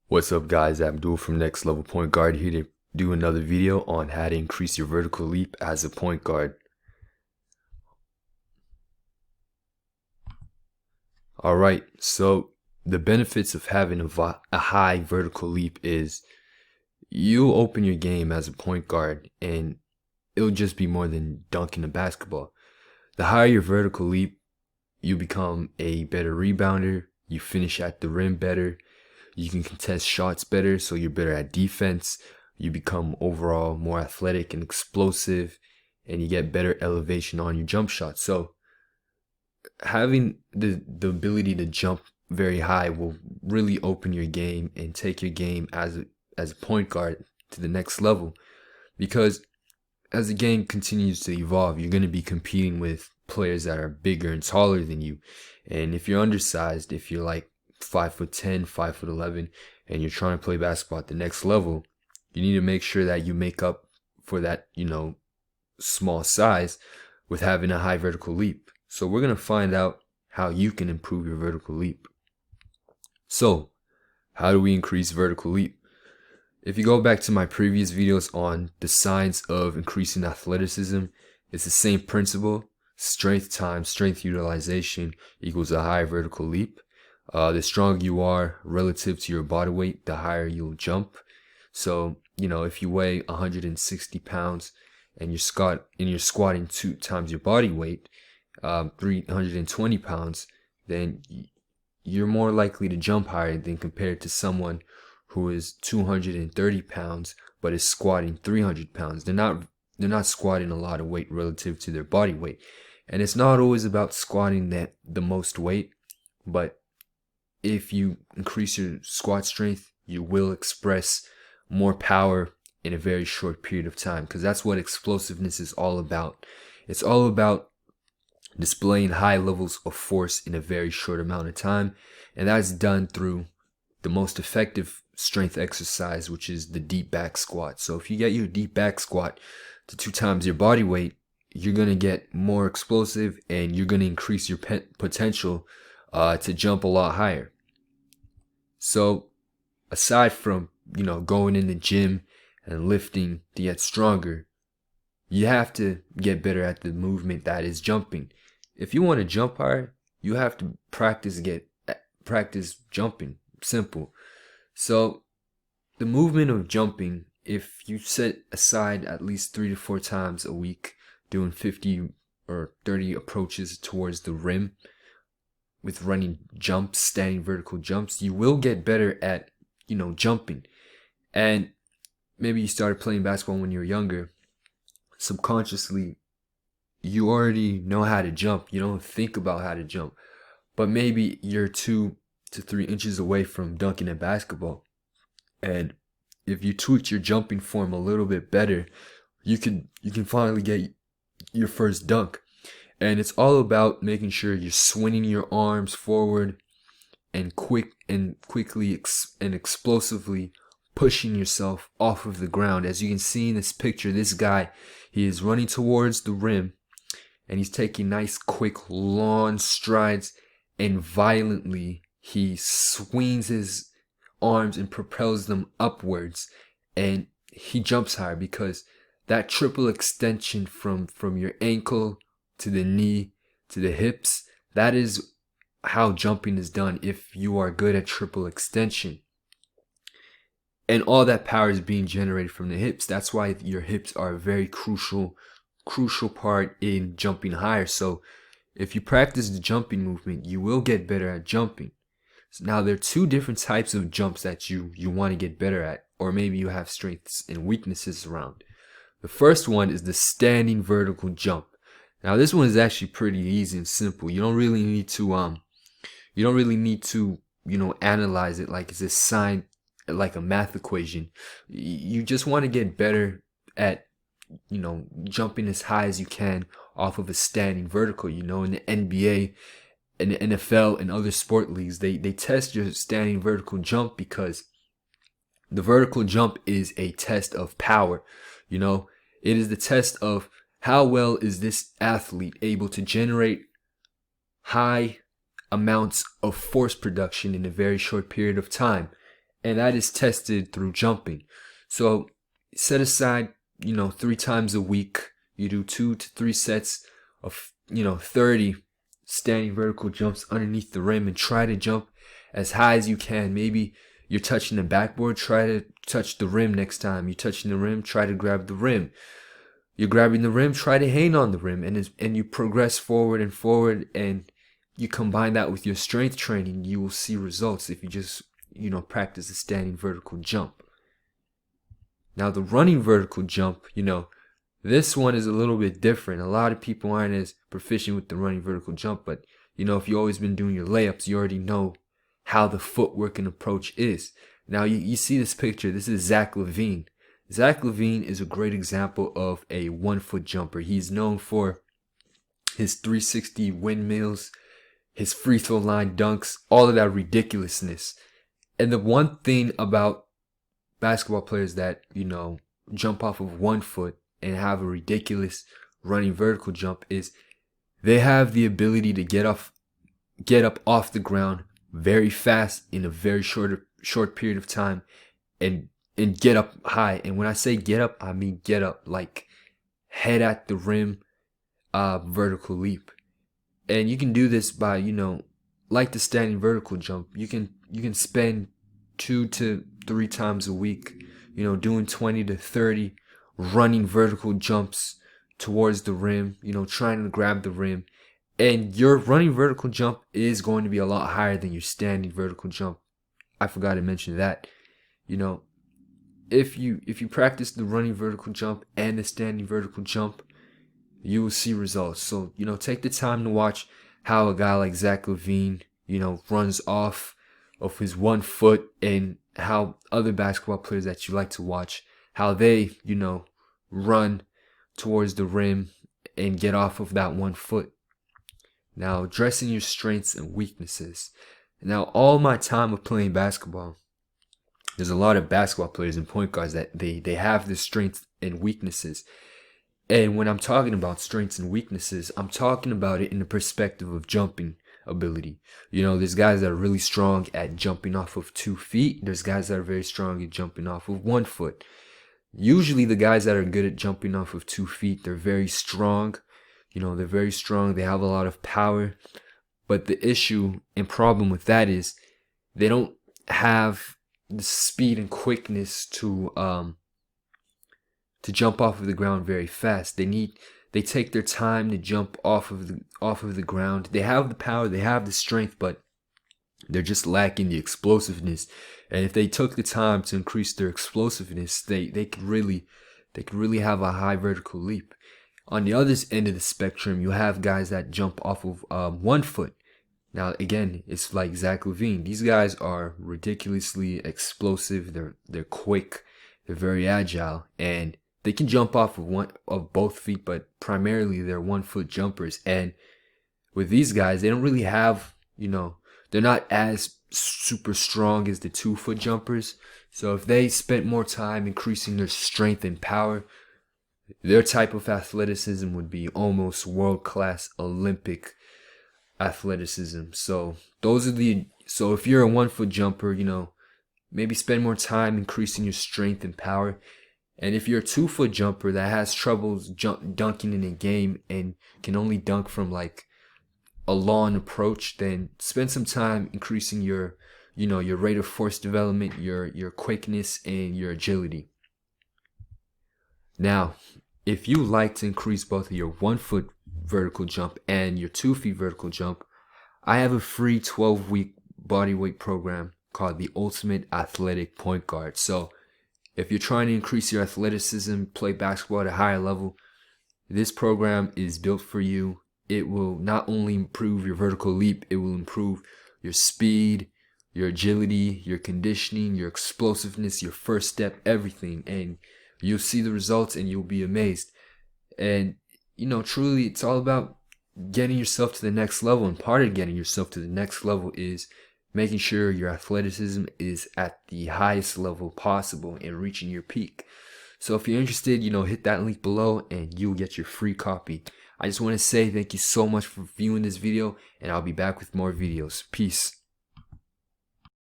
What's up guys, Abdul from Next Level Point Guard here to do another video on how to increase your vertical leap as a point guard. Alright, so the benefits of having a high vertical leap is you'll open your game as a point guard and it'll just be more than dunking a basketball. The higher your vertical leap, you become a better rebounder, you finish at the rim better, you can contest shots better, so you're better at defense. You become overall more athletic and explosive, and you get better elevation on your jump shot. So having the ability to jump very high will really open your game and take your game as a point guard to the next level. Because as the game continues to evolve, you're going to be competing with players that are bigger and taller than you. And if you're undersized, if you're like 5'10", 5'11", and you're trying to play basketball at the next level, you need to make sure that you make up for that, small size with having a high vertical leap. So we're going to find out how you can improve your vertical leap. So how do we increase vertical leap? If you go back to my previous videos on the science of increasing athleticism, it's the same principle. Strength times strength utilization equals a higher vertical leap. The stronger you are relative to your body weight, the higher you'll jump. So, if you weigh 160 pounds and you're squatting 2 times your body weight, 320 pounds, then you're more likely to jump higher than compared to someone who is 230 pounds but is squatting 300 pounds. They're not squatting a lot of weight relative to their body weight. And it's not always about squatting the most weight, but if you increase your squat strength, you will express more power in a very short period of time, because that's what explosiveness is all about. It's all about displaying high levels of force in a very short amount of time, and that's done through the most effective strength exercise, which is the deep back squat. So if you get your deep back squat to 2 times your body weight, you're going to get more explosive and you're going to increase your potential to jump a lot higher. So aside from, going in the gym and lifting to get stronger, you have to get better at the movement that is jumping. If you want to jump higher, you have to practice jumping. Simple. So the movement of jumping, if you set aside at least 3 to 4 times a week doing 50 or 30 approaches towards the rim with running jumps, standing vertical jumps, you will get better at, jumping. And maybe you started playing basketball when you were younger. Subconsciously, you already know how to jump. You don't think about how to jump. But maybe you're 2 to 3 inches away from dunking a basketball. And if you tweak your jumping form a little bit better, you can finally get your first dunk. And it's all about making sure you're swinging your arms forward and quickly and explosively pushing yourself off of the ground. As you can see in this picture, this guy, he is running towards the rim and he's taking nice, quick, long strides, and violently he swings his arms and propels them upwards, and he jumps higher because that triple extension from your ankle to the knee to the hips, that is how jumping is done if you are good at triple extension. And all that power is being generated from the hips. That's why your hips are a very crucial part in jumping higher. So if you practice the jumping movement, you will get better at jumping. So now there are 2 different types of jumps that you want to get better at, or maybe you have strengths and weaknesses around. The first one is the standing vertical jump. Now this one is actually pretty easy and simple. You don't really need to analyze it like it's a sign, like a math equation. You just want to get better at jumping as high as you can off of a standing vertical. In the NBA and the NFL and other sport leagues, they test your standing vertical jump because the vertical jump is a test of power. It is the test of how well is this athlete able to generate high amounts of force production in a very short period of time. and that is tested through jumping. So set aside, 3 times a week. You do 2 to 3 sets of, 30 standing vertical jumps underneath the rim, and try to jump as high as you can. Maybe you're touching the backboard, try to touch the rim next time. You're touching the rim, try to grab the rim. You're grabbing the rim, try to hang on the rim, and you progress forward and forward, and you combine that with your strength training, you will see results if you just, practice a standing vertical jump. Now the running vertical jump, this one is a little bit different. A lot of people aren't as proficient with the running vertical jump, but if you've always been doing your layups, you already know how the footwork and approach is. Now you see this picture. This is Zach LaVine. Zach LaVine is a great example of a 1-foot jumper. He's known for his 360 windmills, his free throw line dunks, all of that ridiculousness. And the one thing about basketball players that, jump off of 1 foot and have a ridiculous running vertical jump is they have the ability to get up off the ground very fast in a very short period of time and get up high. And when I say get up, I mean get up like head at the rim, vertical leap. And you can do this by, like the standing vertical jump. You can spend 2 to 3 times a week, doing 20 to 30 running vertical jumps towards the rim, trying to grab the rim. And your running vertical jump is going to be a lot higher than your standing vertical jump. I forgot to mention that. If you practice the running vertical jump and the standing vertical jump, you will see results. So, take the time to watch how a guy like Zach LaVine, runs off of his 1 foot, and how other basketball players that you like to watch, how they, run towards the rim and get off of that 1 foot. Now, addressing your strengths and weaknesses. Now, all my time of playing basketball, there's a lot of basketball players and point guards that they have the strengths and weaknesses. And when I'm talking about strengths and weaknesses, I'm talking about it in the perspective of jumping ability. There's guys that are really strong at jumping off of 2 feet. There's guys that are very strong at jumping off of 1 foot. Usually the guys that are good at jumping off of 2 feet, they're very strong. They're very strong. They have a lot of power. But the issue and problem with that is they don't have the speed and quickness to jump off of the ground very fast. They take their time to jump off of the ground. They have the power, they have the strength, but they're just lacking the explosiveness. And if they took the time to increase their explosiveness, they could really have a high vertical leap. On the other end of the spectrum, you have guys that jump off of 1 foot. Now, again, it's like Zach LaVine. These guys are ridiculously explosive. They're quick. They're very agile, and they can jump off of both feet, but primarily they're 1 foot jumpers. And with these guys, they don't really have, they're not as super strong as the 2 foot jumpers. So if they spent more time increasing their strength and power, their type of athleticism would be almost world-class Olympic athleticism. So if you're a 1 foot jumper, maybe spend more time increasing your strength and power. And if you're a 2 foot jumper that has troubles dunking in a game and can only dunk from like a long approach, then spend some time increasing your rate of force development, your quickness, and your agility. Now, if you like to increase both of your 1 foot vertical jump and your 2 feet vertical jump, I have a free 12-week bodyweight program called the Ultimate Athletic Point Guard. So if you're trying to increase your athleticism, play basketball at a higher level, this program is built for you. It will not only improve your vertical leap, it will improve your speed, your agility, your conditioning, your explosiveness, your first step, everything. And you'll see the results and you'll be amazed. And, truly, it's all about getting yourself to the next level. And part of getting yourself to the next level is making sure your athleticism is at the highest level possible and reaching your peak. So if you're interested, hit that link below and you'll get your free copy. I just want to say thank you so much for viewing this video, and I'll be back with more videos. Peace.